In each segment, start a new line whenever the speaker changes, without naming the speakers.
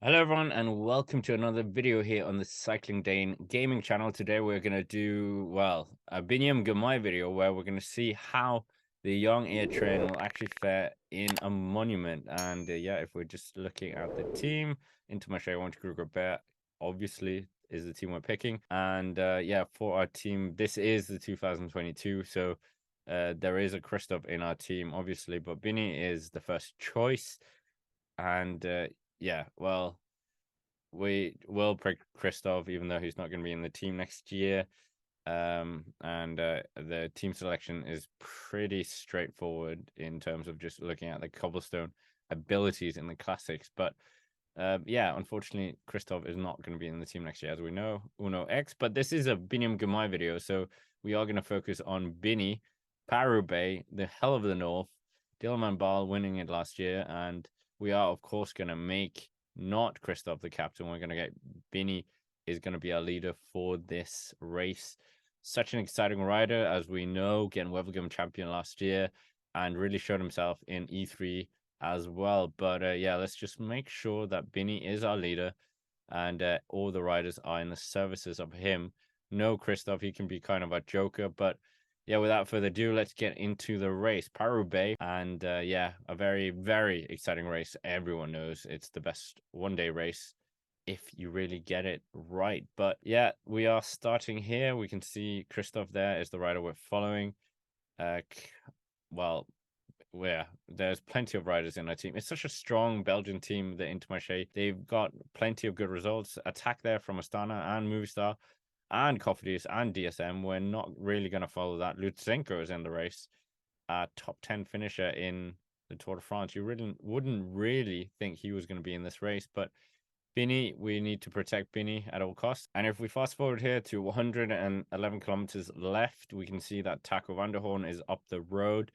Hello everyone and welcome to another video here on the Cycling Dane gaming channel. Today we're going to do, a Biniam Girmay video where we're going to see how the young air train will actually fare in a monument. And yeah, if we're just looking at the team, Intermarché Want Roubaix obviously is the team we're picking. And yeah, for our team, this is the 2022. So there is a Christoph in our team, obviously, but Bini is the first choice. And yeah, we will pick Christoph, even though he's not going to be in the team next year. And the team selection is pretty straightforward in terms of just looking at the cobblestone abilities in the classics. But yeah, unfortunately, Christoph is not going to be in the team next year, as we know, Uno X. But this is a Biniam Girmay video, so we are going to focus on Bini, Paris Roubaix, the Hell of the North, Dylan Ball winning it last year, and we are, of course, going to make not Christoph the captain. We're going to get Bini is going to be our leader for this race. Such an exciting rider, as we know, Gent Wevelgem champion last year, and really showed himself in E3 as well. But yeah, let's just make sure that Bini is our leader and all the riders are in the services of him. No Christoph, he can be kind of a joker. But yeah, without further ado, let's get into the race. Paris Roubaix, and yeah, a very, very exciting race. Everyone knows it's the best one-day race if you really get it right. But yeah, we are starting here. We can see Christoph there is the rider we're following. Well, where there's plenty of riders in our team. It's such a strong Belgian team, the Intermarché. They've got plenty of good results. Attack there from Astana and Movistar and Cofidis and DSM. We're not really going to follow that. Lutsenko is in the race. Top 10 finisher in the Tour de France. You really wouldn't really think he was going to be in this race, but Bini, we need to protect Bini at all costs. And if we fast forward here to 111 kilometers left, we can see that Taco van der Hoorn is up the road.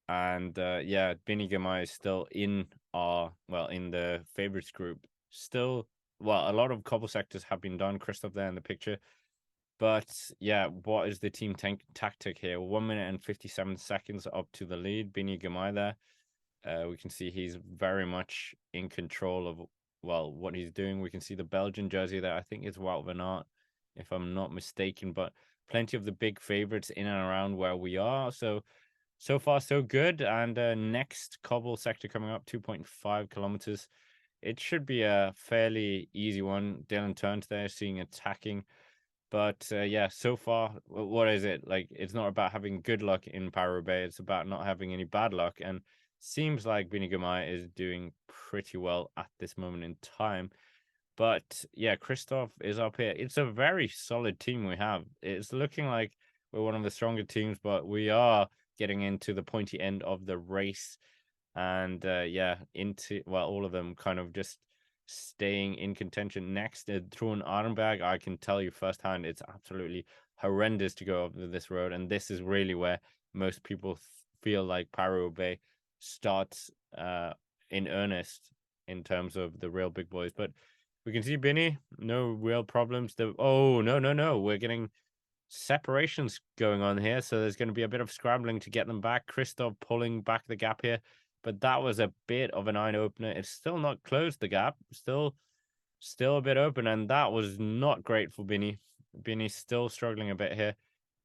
And yeah, Bini Girmay is still in in the favorites group. Still, a lot of cobble sectors have been done. Christoph there in the picture. But yeah, what is the team tactic here? 1 minute and 57 seconds up to the lead. Bini Girmay there. We can see he's very much in control of what he's doing. We can see the Belgian jersey there. I think it's Wout van Aert, if I'm not mistaken. But plenty of the big favorites in and around where we are. So far, so good. And next cobble sector coming up, 2.5 kilometers. It should be a fairly easy one. Dylan turns there, seeing attacking. But yeah, so far, what is it? Like, it's not about having good luck in Paris-Roubaix. It's about not having any bad luck. And seems like Bini Girmay is doing pretty well at this moment in time. But yeah, Christoph is up here. It's a very solid team we have. It's looking like we're one of the stronger teams, but we are getting into the pointy end of the race. And yeah, all of them kind of just staying in contention. Next, Through Arenberg, I can tell you firsthand, it's absolutely horrendous to go up this road. And this is really where most people feel like Paris-Roubaix starts in earnest in terms of the real big boys. But we can see Bini, no real problems. Oh, no. We're getting separations going on here. So there's going to be a bit of scrambling to get them back. Christoph pulling back the gap here. But that was a bit of an eye opener. It's still not closed the gap. Still a bit open. And that was not great for Bini. Bini's still struggling a bit here.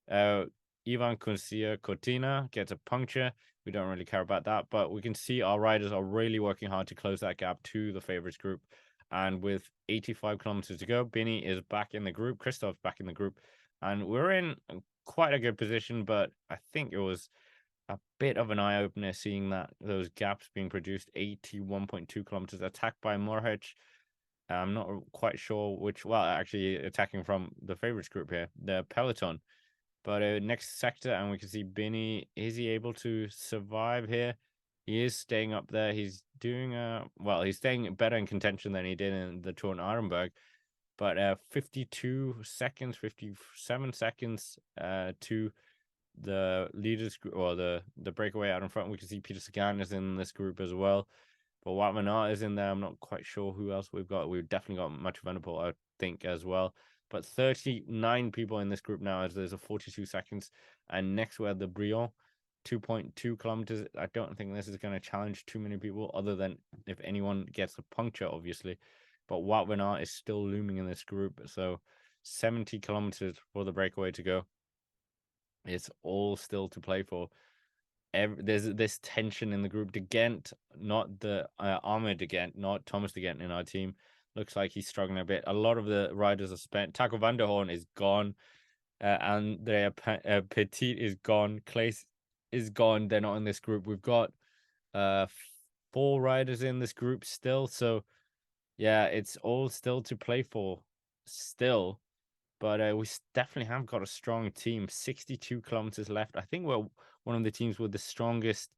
Ivan Cortina gets a puncture. We don't really care about that. But we can see our riders are really working hard to close that gap to the favorites group. And with 85 kilometers to go, Bini is back in the group. Christoph's back in the group. And we're in quite a good position, but I think it was a bit of an eye-opener seeing that those gaps being produced. 81.2 kilometers attacked by Morhech. I'm not quite sure which, actually attacking from the favorites group here, the Peloton. But next sector, and we can see Bini. Is he able to survive here? He is staying up there. He's doing he's staying better in contention than he did in the Tour in Arenberg. But 52 seconds, 57 seconds to the leaders group, or the breakaway out in front. We can see Peter Sagan is in this group as well. But Wout van Aert is in there. I'm not quite sure who else we've got. We've definitely got Mathieu van der Poel, I think, as well. But 39 people in this group now, as there's a 42 seconds. And next we have the Brion, 2.2 kilometers. I don't think this is going to challenge too many people, other than if anyone gets a puncture, obviously. but Wout van Aert is still looming in this group. So 70 kilometers for the breakaway to go. It's all still to play for. There's this tension in the group. De Gent, not the Armour De Gent, not Thomas De Gent in our team. Looks like he's struggling a bit. A lot of the riders are spent. Taco van der Hoorn is gone. Andrea Petit is gone. Claes is gone. They're not in this group. We've got 4 riders in this group still. So yeah, it's all still to play for still. But we definitely have got a strong team. 62 kilometers left. I think we're one of the teams with the strongest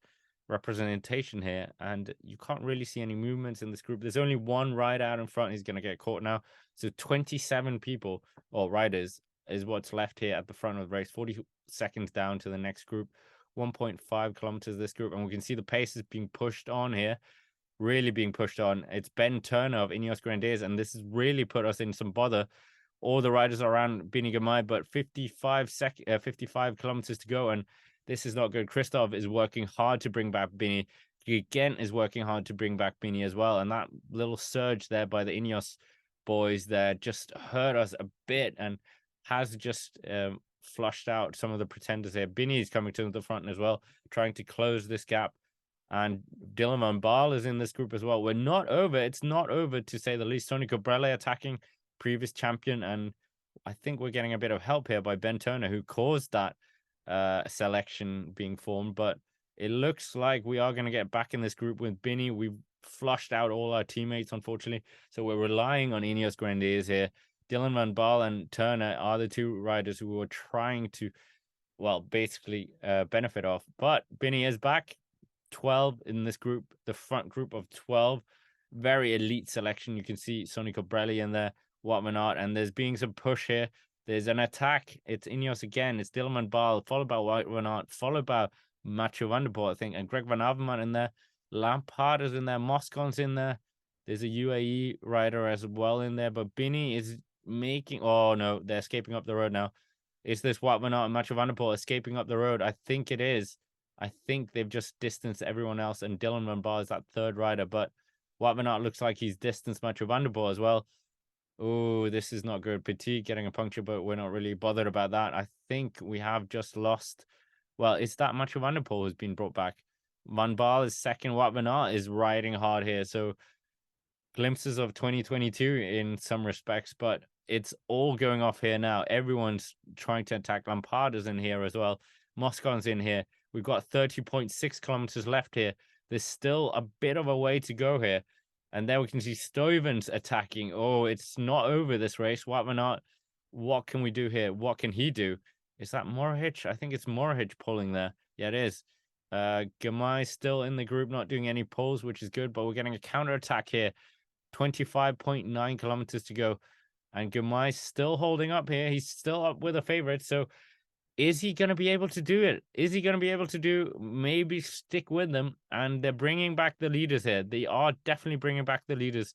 representation here, and you can't really see any movements in this group. There's only one rider out in front. He's going to get caught now. So 27 people or riders is what's left here at the front of the race. 40 seconds down to the next group. 1.5 kilometers this group, and we can see the pace is being pushed on here. Really being pushed on. It's Ben Turner of Ineos Grenadiers, and this has really put us in some bother. All the riders are around Biniam Girmay, but 55 kilometers to go, and this is not good. Christoph is working hard to bring back Bini. Gent is working hard to bring back Bini as well, and that little surge there by the Ineos boys there just hurt us a bit and has just flushed out some of the pretenders here. Bini is coming to the front as well, trying to close this gap. And Dylan Van Baarle is in this group as well. We're not over. It's not over, to say the least. Tony Cabrera attacking, previous champion. And I think we're getting a bit of help here by Ben Turner, who caused that selection being formed. But it looks like we are going to get back in this group with Bini. We've flushed out all our teammates, unfortunately. So we're relying on Ineos Grenadiers here. Dylan Van Baarle and Turner are the 2 riders who were trying to, well, basically benefit off. But Bini is back. 12 in this group, the front group of 12. Very elite selection. You can see Sonny Colbrelli in there, Wout van Aert, and there's being some push here. There's an attack. It's Ineos again. It's Dylan Van Baarle, followed by Wout van Aert, followed by Mathieu van der Poel, I think, and Greg Van Avermaet in there. Lampard is in there. Moscon's in there. There's a UAE rider as well in there, but Bini is making... Oh, no, they're escaping up the road now. Is this Wout van Aert and Mathieu van der Poel escaping up the road? I think it is. I think they've just distanced everyone else, and Dylan Van Baarle is that 3rd rider, but Wout van Aert looks like he's distanced Mathieu van der Poel as well. Oh, this is not good. Petit getting a puncture, but we're not really bothered about that. I think we have just lost... Well, it's that Mathieu van der Poel who's been brought back. Van Baarle is 2nd. Wout van Aert is riding hard here, so glimpses of 2022 in some respects, but it's all going off here now. Everyone's trying to attack. Lampard is in here as well. Moscon's in here. We've got 30.6 kilometers left here. There's still a bit of a way to go here. And there we can see Stuyven's attacking. Oh, it's not over this race. Wout van Aert, what can we do here? What can he do? Is that Morihich? I think it's Morihich pulling there. Yeah, it is. Girmay still in the group, not doing any pulls, which is good, but we're getting a counter attack here. 25.9 kilometers to go. And Girmay's still holding up here. He's still up with a favorite. So is he going to be able to do it? Is he going to be able to maybe stick with them? And they're bringing back the leaders here. They are definitely bringing back the leaders.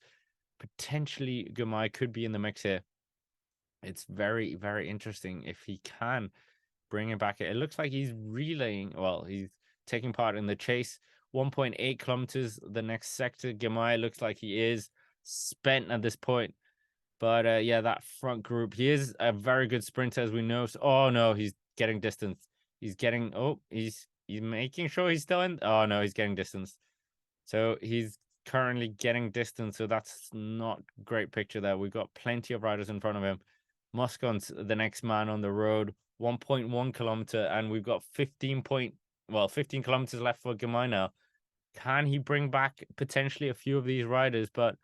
Potentially, Girmay could be in the mix here. It's very, very interesting if he can bring it back. It looks like he's relaying. Well, he's taking part in the chase. 1.8 kilometers the next sector. Girmay looks like he is spent at this point. But yeah, that front group, he is a very good sprinter, as we know. So, oh no, he's getting distance. He's getting... Oh, he's making sure he's still in. Oh no, he's getting distance. So he's currently getting distance. So that's not a great picture there. We've got plenty of riders in front of him. Moscon's the next man on the road. 1.1 kilometer, and we've got 15 kilometers left for Girmay now. Can he bring back potentially a few of these riders? But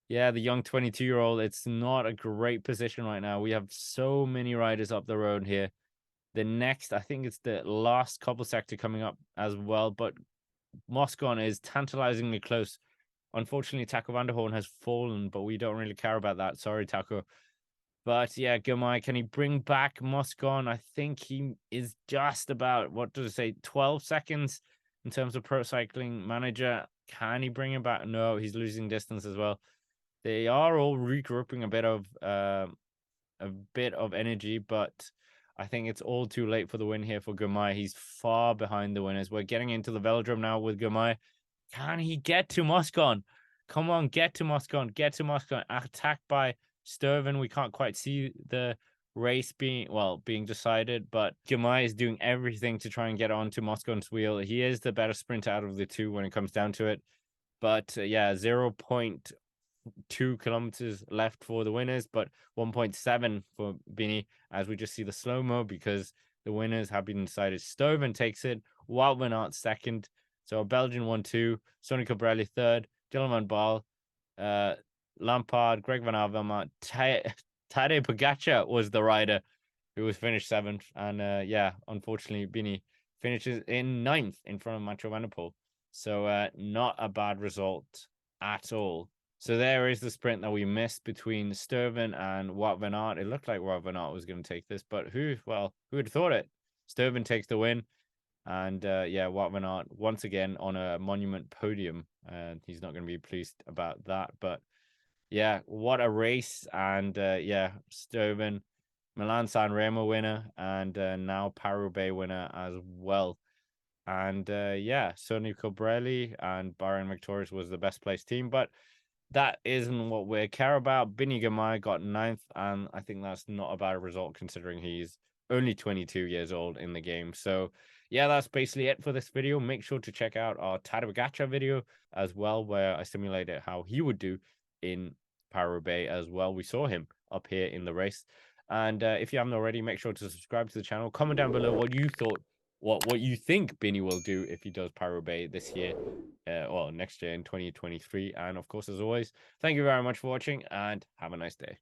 yeah, the young 22-year-old, it's not a great position right now. We have so many riders up the road here. The next, I think it's the last couple sector coming up as well, but Moscon is tantalizingly close. Unfortunately, Taco van der Hoorn has fallen, but we don't really care about that. Sorry, Taco. But yeah, Girmay, can he bring back Moscon? I think he is just about, 12 seconds in terms of Pro Cycling Manager. Can he bring him back? No, he's losing distance as well. They are all regrouping a bit of energy, but I think it's all too late for the win here for Girmay. He's far behind the winners. We're getting into the velodrome now with Girmay. Can he get to Moscon? Come on, get to Moscon, get to Moscon. Attacked by Sturven. We can't quite see the race being decided, but Girmay is doing everything to try and get onto Moscon's wheel. He is the better sprinter out of the two when it comes down to it. But yeah, 0.2 kilometers left for the winners, but 1.7 for Bini, as we just see the slow-mo because the winners have been decided. Sturven takes it, Wout van Aert second. So a Belgian 1-2, Sonny Colbrelli third, Dylan van Baal, Lampard, Greg Van Avermaet, Tadej Pogacar was the rider who was finished seventh. And yeah, unfortunately, Bini finishes in ninth in front of Mathieu van der Poel. So not a bad result at all. So there is the sprint that we missed between Sturven and Wout van Aert. It looked like Wout van Aert was going to take this, but who would have thought it? Sturven takes the win. And yeah, Wout van Aert once again on a monument podium. And he's not going to be pleased about that. But yeah, what a race. And yeah, Sturven, Milan San Remo winner, and now Paris Roubaix winner as well. And yeah, Sonny Colbrelli and Byron Victorious was the best placed team, but that isn't what we care about. Biniam Girmay got ninth, and I think that's not a bad result considering he's only 22 years old in the game. So yeah, that's basically it for this video. Make sure to check out our Tadej Pogacar video as well, where I simulated how he would do in Paris-Roubaix as well. We saw him up here in the race. And if you haven't already, make sure to subscribe to the channel. Comment down below what you thought, what you think Bini will do if he does Paris-Roubaix this year. Well, next year in 2023. And of course, as always, thank you very much for watching and have a nice day.